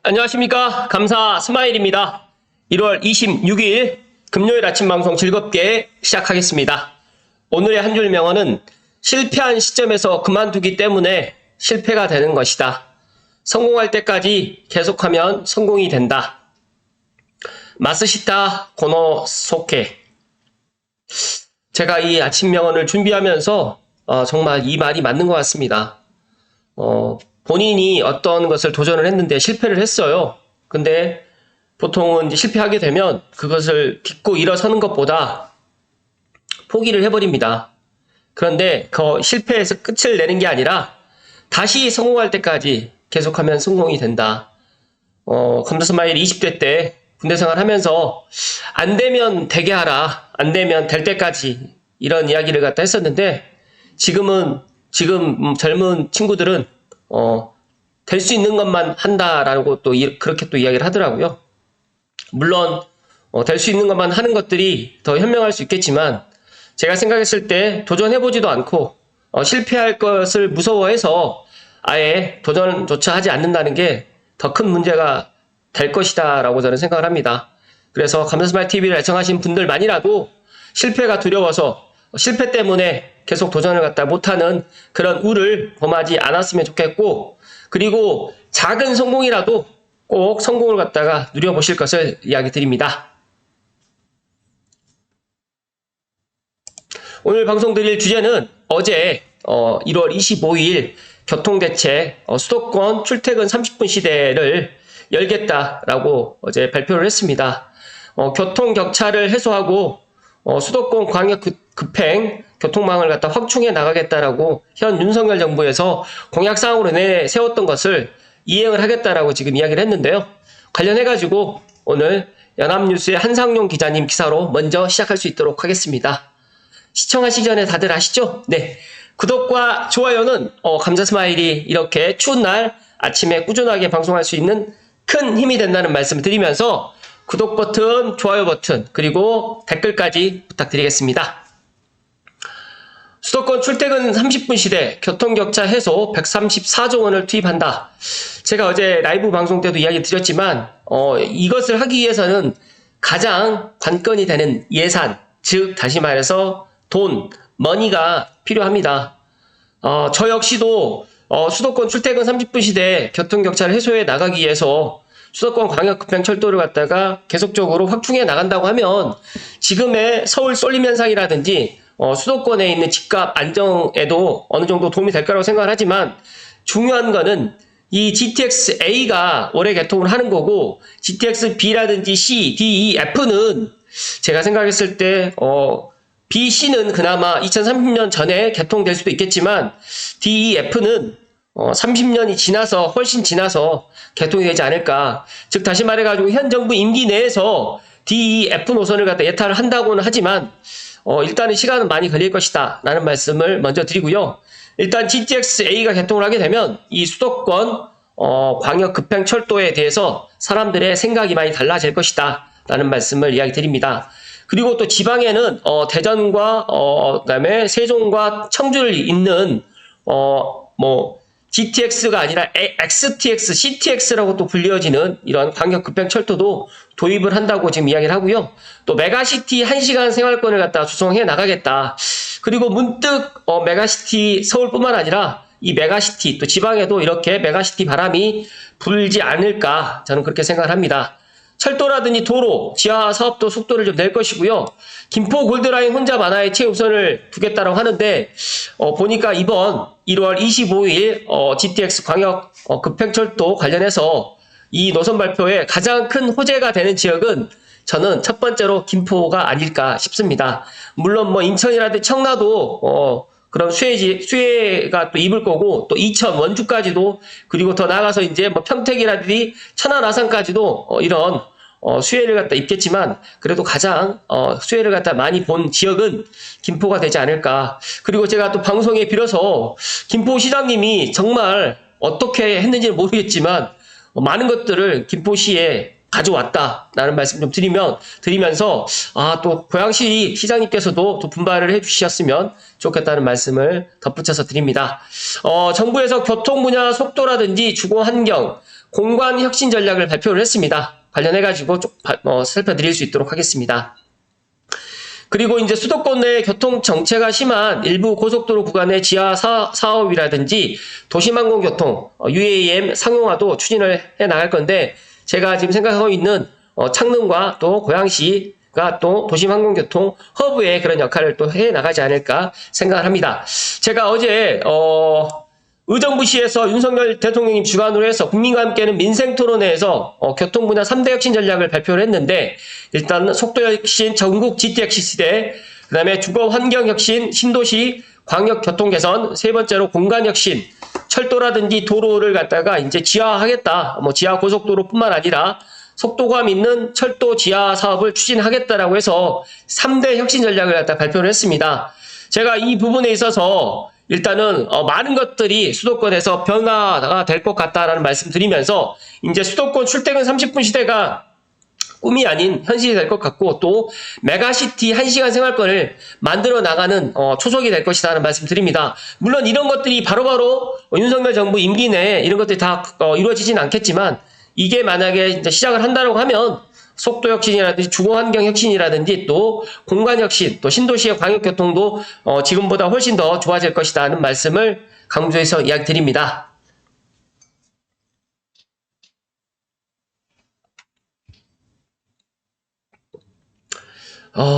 안녕하십니까. 감사 스마일입니다. 1월 26일 금요일 아침 방송 즐겁게 시작하겠습니다. 오늘의 한 줄 명언은 실패한 시점에서 그만두기 때문에 실패가 되는 것이다. 성공할 때까지 계속하면 성공이 된다. 마스시타 고노소케. 제가 이 아침 명언을 준비하면서 정말 이 말이 맞는 것 같습니다. 본인이 어떤 것을 도전을 했는데 실패를 했어요. 근데 보통은 이제 실패하게 되면 그것을 딛고 일어서는 것보다 포기를 해버립니다. 그런데 그 실패에서 끝을 내는 게 아니라 다시 성공할 때까지 계속하면 성공이 된다. 감사스마일 20대 때 군대 생활하면서 안 되면 되게 하라, 안 되면 될 때까지 이런 이야기를 갖다 했었는데 지금 젊은 친구들은 될 수 있는 것만 한다라고 또 그렇게 또 이야기를 하더라고요. 물론 될 수 있는 것만 하는 것들이 더 현명할 수 있겠지만 제가 생각했을 때 도전해보지도 않고 실패할 것을 무서워해서 아예 도전조차 하지 않는다는 게 더 큰 문제가 될 것이다 라고 저는 생각을 합니다. 그래서 감사스마일 TV를 애청하신 분들만이라도 실패가 두려워서 실패 때문에 계속 도전을 갖다 못하는 그런 우를 범하지 않았으면 좋겠고, 그리고 작은 성공이라도 꼭 성공을 갖다가 누려보실 것을 이야기 드립니다. 오늘 방송 드릴 주제는 어제 1월 25일 교통대책 수도권 출퇴근 30분 시대를 열겠다라고 어제 발표를 했습니다. 교통격차를 해소하고 수도권 광역 급행 교통망을 갖다 확충해 나가겠다라고 현 윤석열 정부에서 공약사항으로 내세웠던 것을 이행을 하겠다라고 지금 이야기를 했는데요. 관련해가지고 오늘 연합뉴스의 한상용 기자님 기사로 먼저 시작할 수 있도록 하겠습니다. 시청하시기 전에 다들 아시죠? 네. 구독과 좋아요는 감사스마일이 이렇게 추운 날 아침에 꾸준하게 방송할 수 있는 큰 힘이 된다는 말씀을 드리면서 구독 버튼, 좋아요 버튼, 그리고 댓글까지 부탁드리겠습니다. 수도권 출퇴근 30분 시대 교통격차 해소 134조 원을 투입한다. 제가 어제 라이브 방송 때도 이야기 드렸지만 이것을 하기 위해서는 가장 관건이 되는 예산, 즉 다시 말해서 돈, 머니가 필요합니다. 저 역시도 수도권 출퇴근 30분 시대 교통격차를 해소해 나가기 위해서 수도권 광역급행철도를 갖다가 계속적으로 확충해 나간다고 하면 지금의 서울 쏠림 현상이라든지 수도권에 있는 집값 안정에도 어느 정도 도움이 될 거라고 생각을 하지만 중요한 거는 이 GTX-A가 올해 개통을 하는 거고 GTX-B라든지 C, D, E, F는 제가 생각했을 때 B, C는 그나마 2030년 전에 개통될 수도 있겠지만 D, E, F는 30년이 지나서 훨씬 지나서 개통이 되지 않을까. 즉 다시 말해가지고 현 정부 임기 내에서 D, E, F 노선을 갖다 예탈을 한다고는 하지만 일단은 시간은 많이 걸릴 것이다 라는 말씀을 먼저 드리고요. 일단 GTX-A가 개통을 하게 되면 이 수도권 광역급행철도에 대해서 사람들의 생각이 많이 달라질 것이다 라는 말씀을 이야기 드립니다. 그리고 또 지방에는 대전과 그다음에 세종과 청주를 잇는 GTX가 아니라 XTX, CTX라고 또 불려지는 이런 광역급행철도도 도입을 한다고 지금 이야기를 하고요. 또 메가시티 1시간 생활권을 갖다 조성해 나가겠다. 그리고 문득 메가시티 서울뿐만 아니라 이 메가시티 또 지방에도 이렇게 메가시티 바람이 불지 않을까 저는 그렇게 생각을 합니다. 철도라든지 도로, 지하 사업도 속도를 좀 낼 것이고요. 김포 골드라인 혼잡 완화에 최우선을 두겠다고 하는데 보니까 이번 1월 25일 GTX 광역 급행철도 관련해서 이 노선 발표에 가장 큰 호재가 되는 지역은 저는 첫 번째로 김포가 아닐까 싶습니다. 물론 인천이라든지 청라도 그런 수혜가 또 입을 거고, 또 이천, 원주까지도, 그리고 더 나아가서 이제 평택이라든지 천안, 아산까지도 이런 수혜를 갖다 입겠지만, 그래도 가장 수혜를 갖다 많이 본 지역은 김포가 되지 않을까. 그리고 제가 또 방송에 빌어서 김포시장님이 정말 어떻게 했는지는 모르겠지만 많은 것들을 김포시에 가져왔다라는 말씀 좀 드리면서 또 고양시 시장님께서도 또 분발을 해주셨으면 좋겠다는 말씀을 덧붙여서 드립니다. 정부에서 교통 분야 속도라든지 주거 환경, 공간 혁신 전략을 발표를 했습니다. 관련해가지고 살펴드릴 수 있도록 하겠습니다. 그리고 이제 수도권 내 교통 정체가 심한 일부 고속도로 구간의 지하 사업이라든지 도심항공교통, UAM 상용화도 추진을 해 나갈 건데, 제가 지금 생각하고 있는 창릉과 또 고양시가 또 도심항공교통 허브의 그런 역할을 또 해 나가지 않을까 생각을 합니다. 제가 어제 의정부시에서 윤석열 대통령님 주관으로 해서 국민과 함께는 민생토론회에서 교통 분야 3대 혁신 전략을 발표를 했는데, 일단 속도혁신 전국 GTX 시대, 그 다음에 주거환경혁신 신도시 광역교통 개선, 세 번째로 공간혁신 철도라든지 도로를 갖다가 이제 지하하겠다. 지하 고속도로뿐만 아니라 속도감 있는 철도 지하 사업을 추진하겠다라고 해서 3대 혁신 전략을 갖다 발표를 했습니다. 제가 이 부분에 있어서 일단은 많은 것들이 수도권에서 변화가 될 것 같다라는 말씀 드리면서, 이제 수도권 출퇴근 30분 시대가 꿈이 아닌 현실이 될 것 같고, 또 메가시티 1시간 생활권을 만들어 나가는 초석이 될 것이라는 말씀 드립니다. 물론 이런 것들이 바로바로 윤석열 정부 임기 내에 이런 것들이 다 이루어지진 않겠지만, 이게 만약에 이제 시작을 한다고 하면 속도 혁신이라든지 주거 환경 혁신이라든지 또 공간 혁신, 또 신도시의 광역교통도 지금보다 훨씬 더 좋아질 것이라는 말씀을 강조해서 이야기 드립니다.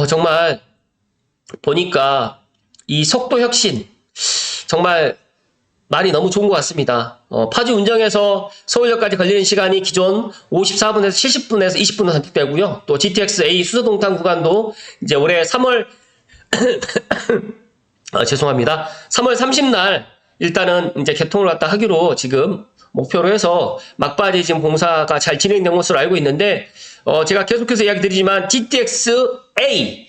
정말 보니까 이 속도 혁신 정말 말이 너무 좋은 것 같습니다. 파주 운정에서 서울역까지 걸리는 시간이 기존 54분에서 70분에서 20분으로 단축되고요. 또 GTX-A 수서동탄 구간도 이제 올해 3월 죄송합니다. 3월 30날 일단은 이제 개통을 갖다 하기로 지금 목표로 해서 막바지 지금 공사가 잘 진행된 것으로 알고 있는데, 제가 계속해서 이야기 드리지만 GTX-A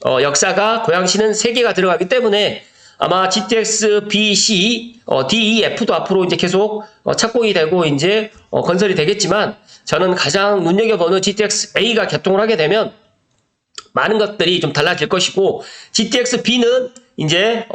역사가 고양시는 3개가 들어가기 때문에 아마 GTX, B, C, D, E, F도 앞으로 이제 계속 착공이 되고 이제 건설이 되겠지만, 저는 가장 눈여겨보는 GTX A가 개통을 하게 되면 많은 것들이 좀 달라질 것이고, GTX B는 이제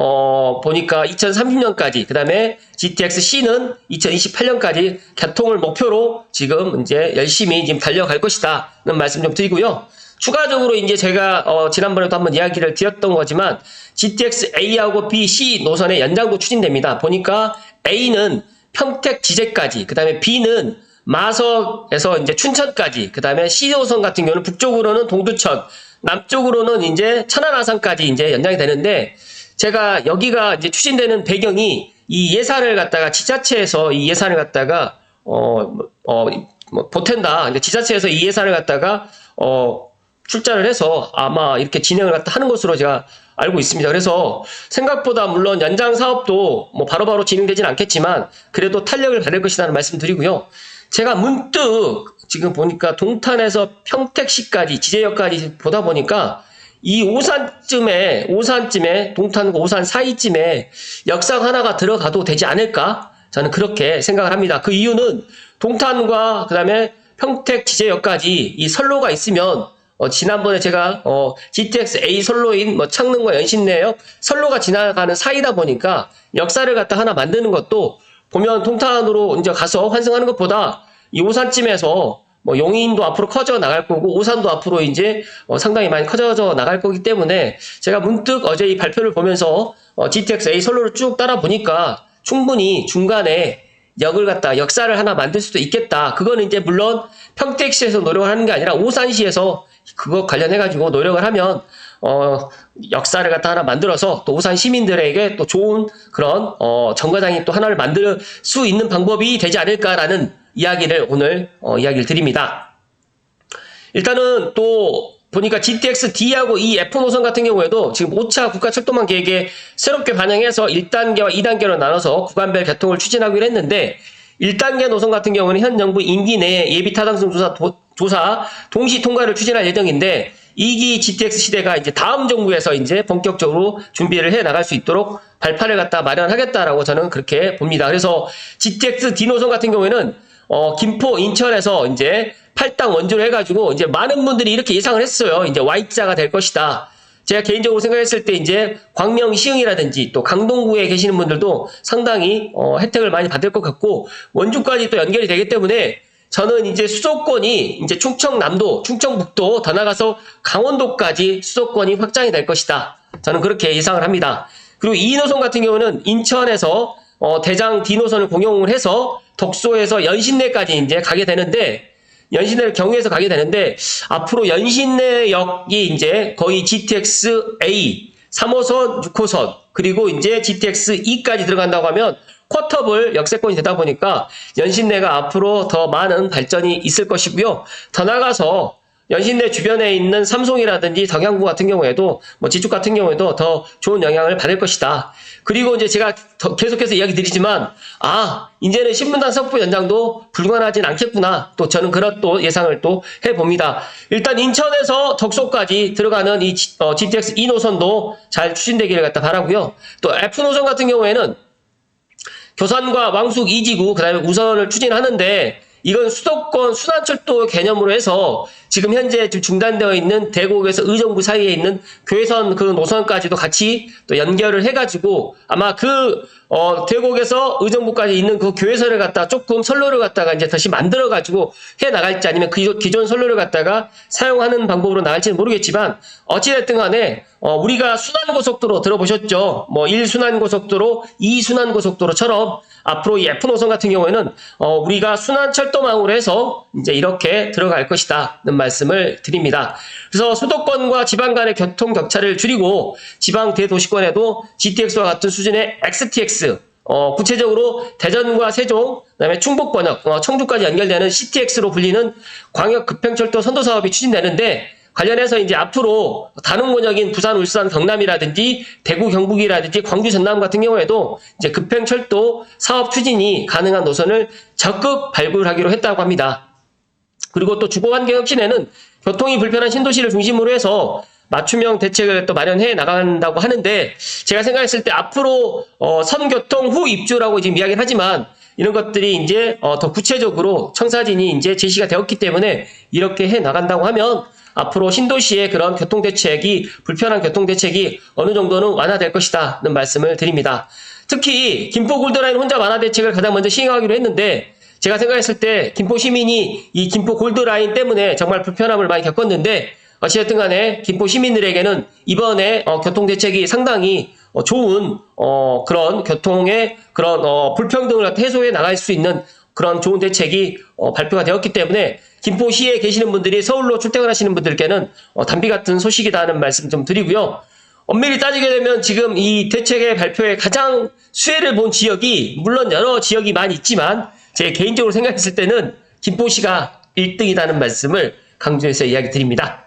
보니까 2030년까지, 그 다음에 GTX C는 2028년까지 개통을 목표로 지금 이제 열심히 지금 달려갈 것이다는 말씀 좀 드리고요. 추가적으로 이제 제가 지난번에도 한번 이야기를 드렸던 거지만 GTX A하고 B, C 노선의 연장도 추진됩니다. 보니까 A는 평택 지제까지, 그 다음에 B는 마석에서 이제 춘천까지, 그 다음에 C 노선 같은 경우는 북쪽으로는 동두천, 남쪽으로는 이제 천안아산까지 이제 연장이 되는데, 제가 여기가 이제 추진되는 배경이 이 예산을 갖다가 지자체에서 이 예산을 갖다가 보탠다. 이제 지자체에서 이 예산을 갖다가 출자를 해서 아마 이렇게 진행을 갖다 하는 것으로 제가 알고 있습니다. 그래서 생각보다 물론 연장 사업도 바로바로 진행되진 않겠지만 그래도 탄력을 받을 것이라는 말씀 드리고요. 제가 문득 지금 보니까 동탄에서 평택시까지 지제역까지 보다 보니까 이 오산쯤에 동탄과 오산 사이쯤에 역상 하나가 들어가도 되지 않을까? 저는 그렇게 생각을 합니다. 그 이유는 동탄과 그 다음에 평택 지제역까지 이 선로가 있으면 지난번에 제가 GTX A 선로인 창릉과 연신내역 선로가 지나가는 사이다 보니까 역사를 갖다 하나 만드는 것도 보면 동탄으로 이제 가서 환승하는 것보다 이 오산쯤에서 용인도 앞으로 커져 나갈 거고 오산도 앞으로 이제 상당히 많이 커져 나갈 거기 때문에 제가 문득 어제 이 발표를 보면서 GTX A 선로를 쭉 따라 보니까 충분히 중간에 역을 갖다 역사를 하나 만들 수도 있겠다. 그거는 이제 물론 평택시에서 노력을 하는 게 아니라 오산시에서 그거 관련해가지고 노력을 하면 역사를 갖다 하나 만들어서 또 오산 시민들에게 또 좋은 그런 정거장이 또 하나를 만들 수 있는 방법이 되지 않을까라는 이야기를 오늘 이야기를 드립니다. 일단은 또 보니까 GTX D하고 이 F 노선 같은 경우에도 지금 5차 국가철도망 계획에 새롭게 반영해서 1단계와 2단계로 나눠서 구간별 개통을 추진하기로 했는데 1단계 노선 같은 경우는 현 정부 임기 내에 예비 타당성 조사 동시 통과를 추진할 예정인데 2기 GTX 시대가 이제 다음 정부에서 이제 본격적으로 준비를 해 나갈 수 있도록 발판을 갖다 마련하겠다라고 저는 그렇게 봅니다. 그래서 GTX D 노선 같은 경우에는 김포, 인천에서 이제 8당 원주로 해가지고 이제 많은 분들이 이렇게 예상을 했어요. 이제 Y자가 될 것이다. 제가 개인적으로 생각했을 때 이제 광명 시흥이라든지 또 강동구에 계시는 분들도 상당히 혜택을 많이 받을 것 같고 원주까지 또 연결이 되기 때문에 저는 이제 수도권이 이제 충청남도, 충청북도 더 나가서 강원도까지 수도권이 확장이 될 것이다. 저는 그렇게 예상을 합니다. 그리고 2노선 같은 경우는 인천에서 대장 D노선을 공용을 해서 덕소에서 연신내까지 이제 가게 되는데 연신내를 경유해서 가게 되는데 앞으로 연신내역이 이제 거의 GTX A 3호선, 6호선 그리고 이제 GTX E까지 들어간다고 하면 쿼터블 역세권이 되다 보니까 연신내가 앞으로 더 많은 발전이 있을 것이고요. 더 나가서 연신내 주변에 있는 삼송이라든지 덕양구 같은 경우에도 지축 같은 경우에도 더 좋은 영향을 받을 것이다. 그리고 이제 제가 계속해서 이야기 드리지만 이제는 신분당 석부 연장도 불가능하진 않겠구나. 또 저는 그런 또 예상을 또 해봅니다. 일단 인천에서 덕소까지 들어가는 이 GTX E 노선도 잘 추진되기를 갖다 바라고요. 또 F 노선 같은 경우에는 교산과 왕숙 이지구 그다음에 우선을 추진하는데 이건 수도권 순환철도 개념으로 해서 지금 현재 중단되어 있는 대곡에서 의정부 사이에 있는 괴선 그 노선까지도 같이 또 연결을 해가지고 아마 대곡에서 의정부까지 있는 그 교회선을 갖다가 조금 선로를 갖다가 이제 다시 만들어가지고 해 나갈지 아니면 기존 선로를 갖다가 사용하는 방법으로 나갈지는 모르겠지만 어찌됐든 간에 우리가 순환고속도로 들어보셨죠? 1순환고속도로, 2순환고속도로처럼 앞으로 이 F노선 같은 경우에는 우리가 순환철도망으로 해서 이제 이렇게 들어갈 것이다는 말씀을 드립니다. 그래서 수도권과 지방 간의 교통 격차를 줄이고 지방 대도시권에도 GTX와 같은 수준의 XTX 구체적으로 대전과 세종, 그다음에 충북 번역, 청주까지 연결되는 CTX로 불리는 광역 급행철도 선도 사업이 추진되는데 관련해서 이제 앞으로 다른 권역인 부산, 울산, 경남이라든지 대구, 경북이라든지 광주, 전남 같은 경우에도 이제 급행철도 사업 추진이 가능한 노선을 적극 발굴하기로 했다고 합니다. 그리고 또 주거환경혁신에는 교통이 불편한 신도시를 중심으로 해서 맞춤형 대책을 또 마련해 나간다고 하는데 제가 생각했을 때 앞으로 선교통 후 입주라고 지금 이야기를 하지만 이런 것들이 이제 더 구체적으로 청사진이 이제 제시가 되었기 때문에 이렇게 해 나간다고 하면 앞으로 신도시의 그런 불편한 교통대책이 어느 정도는 완화될 것이다는 말씀을 드립니다. 특히 김포 골드라인 혼잡 완화 대책을 가장 먼저 시행하기로 했는데 제가 생각했을 때 김포 시민이 이 김포 골드라인 때문에 정말 불편함을 많이 겪었는데 어찌됐든 간에 김포 시민들에게는 이번에 교통대책이 상당히 좋은 그런 교통의 그런 불평등을 해소해 나갈 수 있는 그런 좋은 대책이 발표가 되었기 때문에 김포시에 계시는 분들이 서울로 출퇴근하시는 분들께는 단비 같은 소식이다는 말씀 좀 드리고요. 엄밀히 따지게 되면 지금 이 대책의 발표에 가장 수혜를 본 지역이 물론 여러 지역이 많이 있지만 제 개인적으로 생각했을 때는 김포시가 1등이라는 말씀을 강조해서 이야기 드립니다.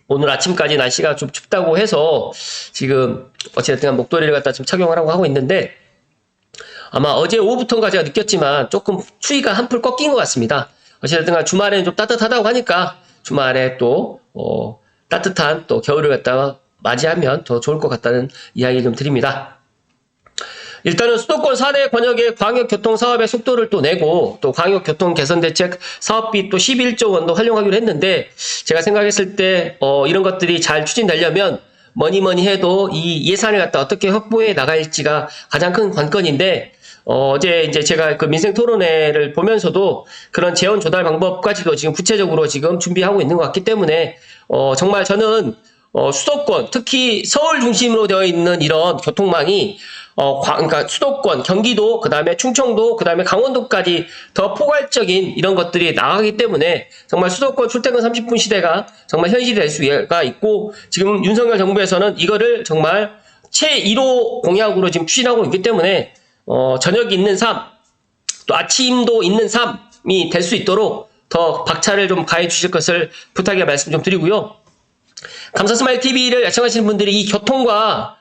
오늘 아침까지 날씨가 좀 춥다고 해서 지금 어쨌든 목도리를 갖다 좀 착용을 하고 있는데 아마 어제 오후부터인가 제가 느꼈지만 조금 추위가 한풀 꺾인 것 같습니다. 어쨌든 주말에는 좀 따뜻하다고 하니까 주말에 또 따뜻한 또 겨울을 갖다가 맞이하면 더 좋을 것 같다는 이야기 좀 드립니다. 일단은 수도권 4대 권역의 광역교통 사업의 속도를 또 내고 또 광역교통 개선대책 사업비 또 11조 원도 활용하기로 했는데 제가 생각했을 때 이런 것들이 잘 추진되려면 뭐니 해도 이 예산을 갖다 어떻게 확보해 나갈지가 가장 큰 관건인데 어제 이제 제가 그 민생 토론회를 보면서도 그런 재원 조달 방법까지도 지금 구체적으로 지금 준비하고 있는 것 같기 때문에 정말 저는 수도권 특히 서울 중심으로 되어 있는 이런 교통망이 그러니까 수도권, 경기도, 그 다음에 충청도, 그 다음에 강원도까지 더 포괄적인 이런 것들이 나가기 때문에 정말 수도권 출퇴근 30분 시대가 정말 현실이 될 수가 있고 지금 윤석열 정부에서는 이거를 정말 제1호 공약으로 지금 추진하고 있기 때문에 저녁이 있는 삶, 또 아침도 있는 삶이 될 수 있도록 더 박차를 좀 가해 주실 것을 부탁의 말씀 좀 드리고요. 감사스마일TV를 애청하시는 분들이 이 교통과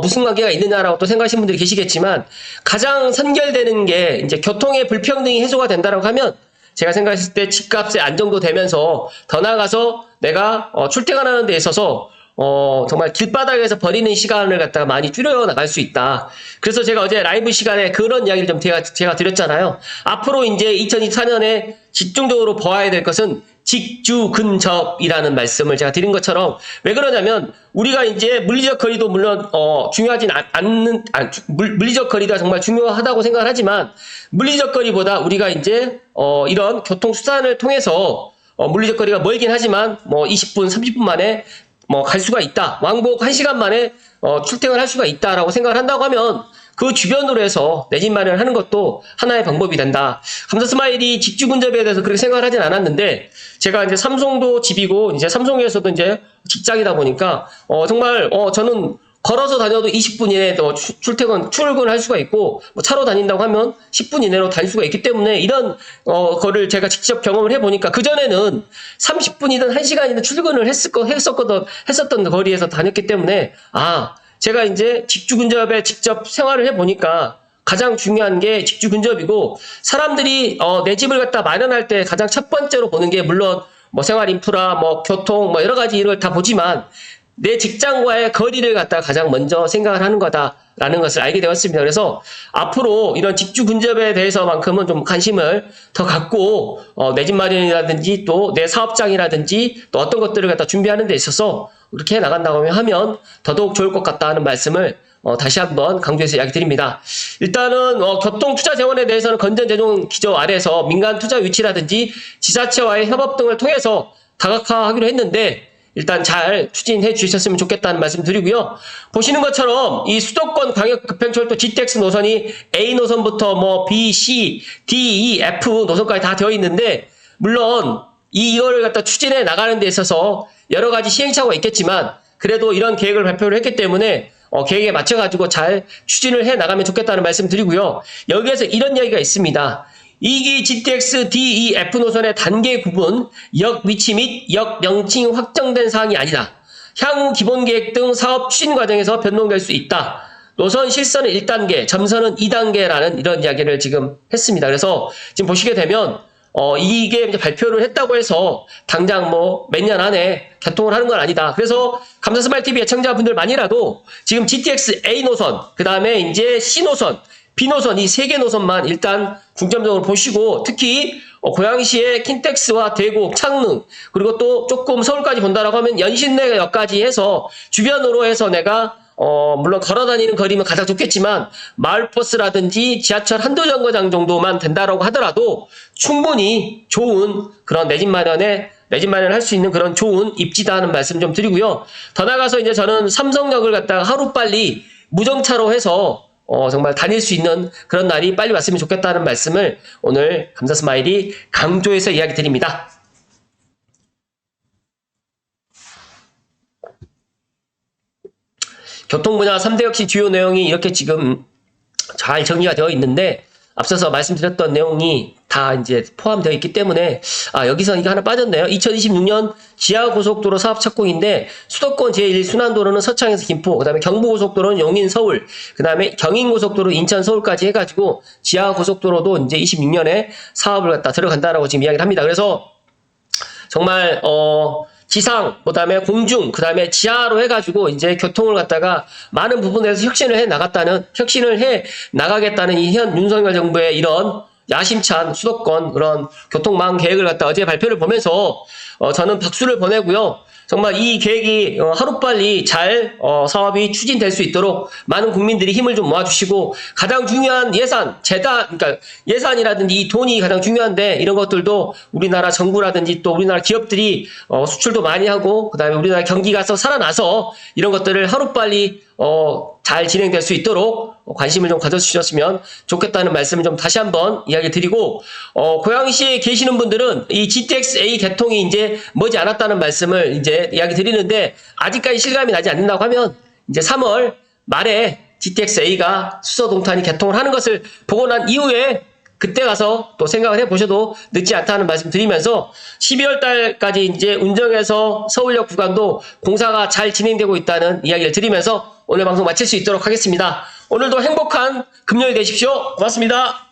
무슨 관계가 있느냐라고 또 생각하시는 분들이 계시겠지만 가장 선결되는 게 이제 교통의 불평등이 해소가 된다라고 하면 제가 생각했을 때 집값의 안정도 되면서 더 나아가서 내가 출퇴근하는 데 있어서 정말 길바닥에서 버리는 시간을 갖다가 많이 줄여 나갈 수 있다. 그래서 제가 어제 라이브 시간에 그런 이야기를 좀 제가 드렸잖아요. 앞으로 이제 2024년에 집중적으로 보아야 될 것은 직주 근접이라는 말씀을 제가 드린 것처럼, 왜 그러냐면 우리가 이제 물리적 거리도 물론 중요하진 않는, 물리적 거리가 정말 중요하다고 생각을 하지만, 물리적 거리보다 우리가 이제 이런 교통 수단을 통해서 물리적 거리가 멀긴 하지만 20분 30분 만에 갈 수가 있다, 왕복 1시간 만에 출퇴근할 수가 있다라고 생각을 한다고 하면, 그 주변으로 해서 내 집 마련을 하는 것도 하나의 방법이 된다. 감사스마일이 직주 근접에 대해서 그렇게 생각을 하진 않았는데, 제가 이제 삼성도 집이고 이제 삼성에서도 이제 직장이다 보니까 정말 저는 걸어서 다녀도 20분 이내에 출근할 수가 있고, 차로 다닌다고 하면 10분 이내로 다닐 수가 있기 때문에, 이런 거를 제가 직접 경험을 해보니까, 그전에는 30분이든 1시간이든 출근을 했었던 거리에서 다녔기 때문에, 제가 이제 직주 근접에 직접 생활을 해보니까 가장 중요한 게 직주 근접이고, 사람들이 내 집을 갖다 마련할 때 가장 첫 번째로 보는 게, 물론 생활 인프라, 교통, 여러 가지 이걸 다 보지만, 내 직장과의 거리를 갖다 가장 먼저 생각을 하는 거다라는 것을 알게 되었습니다. 그래서 앞으로 이런 직주 근접에 대해서만큼은 좀 관심을 더 갖고 내 집 마련이라든지 또 내 사업장이라든지 또 어떤 것들을 갖다 준비하는 데 있어서 그렇게 해 나간다고 하면 더더욱 좋을 것 같다는 말씀을 다시 한번 강조해서 이야기 드립니다. 일단은 교통투자재원에 대해서는 건전재정 기조 아래에서 민간 투자 위치라든지 지자체와의 협업 등을 통해서 다각화하기로 했는데, 일단 잘 추진해 주셨으면 좋겠다는 말씀 드리고요. 보시는 것처럼 이 수도권 광역급행철도 GTX 노선이 A 노선부터 B, C, D, E, F 노선까지 다 되어 있는데, 물론 이거를 갖다 추진해 나가는 데 있어서 여러 가지 시행착오가 있겠지만, 그래도 이런 계획을 발표를 했기 때문에 계획에 맞춰가지고 잘 추진을 해 나가면 좋겠다는 말씀 드리고요. 여기에서 이런 이야기가 있습니다. 2기 GTX D, E, F 노선의 단계 구분, 역 위치 및 역 명칭 확정된 사항이 아니다. 향후 기본계획 등 사업 추진 과정에서 변동될 수 있다. 노선 실선은 1단계, 점선은 2단계라는 이런 이야기를 지금 했습니다. 그래서 지금 보시게 되면 이게 이제 발표를 했다고 해서 당장 몇 년 안에 개통을 하는 건 아니다. 그래서 감사스마일 TV 애청자분들만이라도 지금 GTX A 노선, 그 다음에 이제 C 노선, B 노선, 이 3개 노선만 일단 중점적으로 보시고, 특히 고양시의 킨텍스와 대곡, 창릉, 그리고 또 조금 서울까지 본다라고 하면 연신내역까지 해서 주변으로 해서 내가 물론 걸어다니는 거리면 가장 좋겠지만, 마을버스라든지 지하철 한두 정거장 정도만 된다라고 하더라도 충분히 좋은 그런 내 집 마련을 할 수 있는 그런 좋은 입지다는 말씀 좀 드리고요. 더 나가서 이제 저는 삼성역을 갖다가 하루빨리 무정차로 해서 정말 다닐 수 있는 그런 날이 빨리 왔으면 좋겠다는 말씀을 오늘 감사스마일이 강조해서 이야기 드립니다. 교통 분야 3대 역시 주요 내용이 이렇게 지금 잘 정리가 되어 있는데, 앞서서 말씀드렸던 내용이 다 이제 포함되어 있기 때문에, 여기서 이거 하나 빠졌네요. 2026년 지하고속도로 사업 착공인데, 수도권 제1순환도로는 서창에서 김포, 그 다음에 경부고속도로는 용인 서울, 그 다음에 경인고속도로 인천 서울까지 해가지고 지하고속도로도 이제 26년에 사업을 갖다 들어간다라고 지금 이야기를 합니다. 그래서 정말 지상, 그 다음에 공중, 그 다음에 지하로 해가지고 이제 교통을 갖다가 많은 부분에서 혁신을 해 나가겠다는 이 현 윤석열 정부의 이런 야심찬 수도권 그런 교통망 계획을 갖다 어제 발표를 보면서 저는 박수를 보내고요. 정말 이 계획이 하루빨리 잘 사업이 추진될 수 있도록 많은 국민들이 힘을 좀 모아주시고, 가장 중요한 그러니까 예산이라든지 이 돈이 가장 중요한데, 이런 것들도 우리나라 정부라든지 또 우리나라 기업들이 수출도 많이 하고, 그 다음에 우리나라 경기가 살아나서 이런 것들을 하루빨리 잘 진행될 수 있도록 관심을 좀 가져주셨으면 좋겠다는 말씀을 좀 다시 한번 이야기 드리고, 고양시에 계시는 분들은 이 GTX-A 개통이 이제 머지 않았다는 말씀을 이제 이야기 드리는데, 아직까지 실감이 나지 않는다고 하면 이제 3월 말에 GTX-A가 수서동탄이 개통을 하는 것을 보고 난 이후에 그때 가서 또 생각을 해보셔도 늦지 않다는 말씀 드리면서, 12월 달까지 이제 운정에서 서울역 구간도 공사가 잘 진행되고 있다는 이야기를 드리면서 오늘 방송 마칠 수 있도록 하겠습니다. 오늘도 행복한 금요일 되십시오. 고맙습니다.